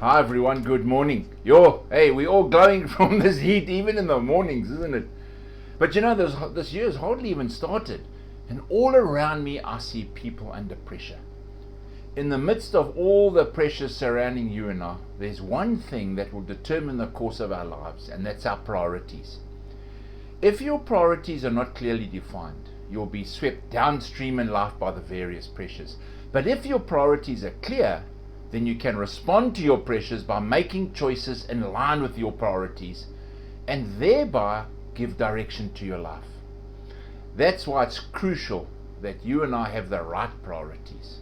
Hi everyone, good morning. Hey, we're all glowing from this heat, even in the mornings, isn't it? But this year's hardly even started, and all around me I see people under pressure. In the midst of all the pressure surrounding you and I, there's one thing that will determine the course of our lives, and that's our priorities. If your priorities are not clearly defined, you'll be swept downstream in life by the various pressures. But if your priorities are clear, then you can respond to your pressures by making choices in line with your priorities and thereby give direction to your life. That's why it's crucial that you and I have the right priorities.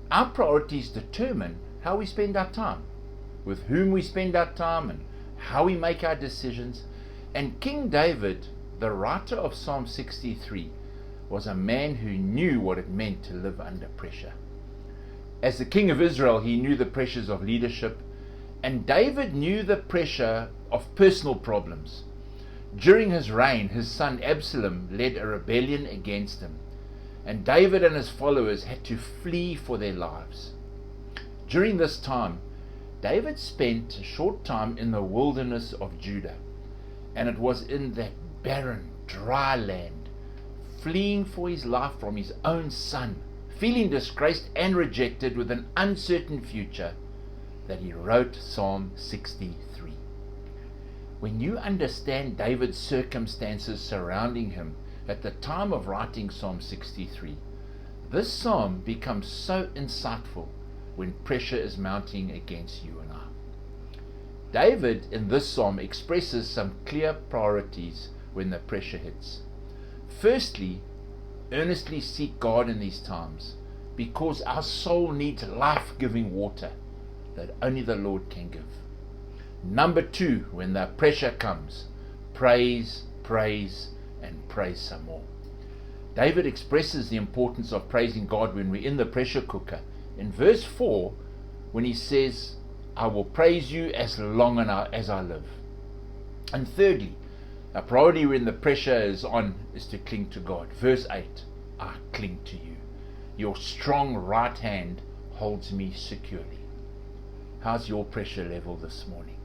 Our priorities determine how we spend our time, with whom we spend our time, and how we make our decisions. And King David, the writer of Psalm 63, was a man who knew what it meant to live under pressure. As the king of Israel, he knew the pressures of leadership, and David knew the pressure of personal problems. During his reign, his son Absalom led a rebellion against him, and David and his followers had to flee for their lives. During this time, David spent a short time in the wilderness of Judah, and it was in that barren, dry land, fleeing for his life from his own son, feeling disgraced and rejected with an uncertain future, that he wrote Psalm 63. When you understand David's circumstances surrounding him at the time of writing Psalm 63, this psalm becomes so insightful when pressure is mounting against you and I. David in this psalm expresses some clear priorities when the pressure hits. Firstly, earnestly seek God in these times, because our soul needs life-giving water that only the Lord can give. Number 2, when the pressure comes, praise, and praise some more. David expresses the importance of praising God when we're in the pressure cooker. In verse 4, when he says, I will praise you as long as I live. And thirdly, a priority when the pressure is on is to cling to God. Verse 8, I cling to you. Your strong right hand holds me securely. How's your pressure level this morning?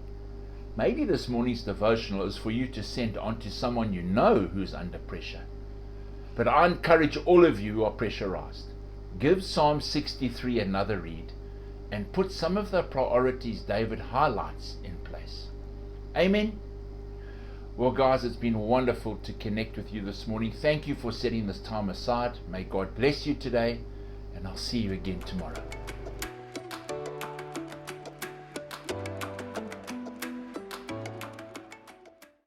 Maybe this morning's devotional is for you to send on to someone you know who's under pressure. But I encourage all of you who are pressurized, give Psalm 63 another read and put some of the priorities David highlights in place. Amen. Well, guys, it's been wonderful to connect with you this morning. Thank you for setting this time aside. May God bless you today, and I'll see you again tomorrow.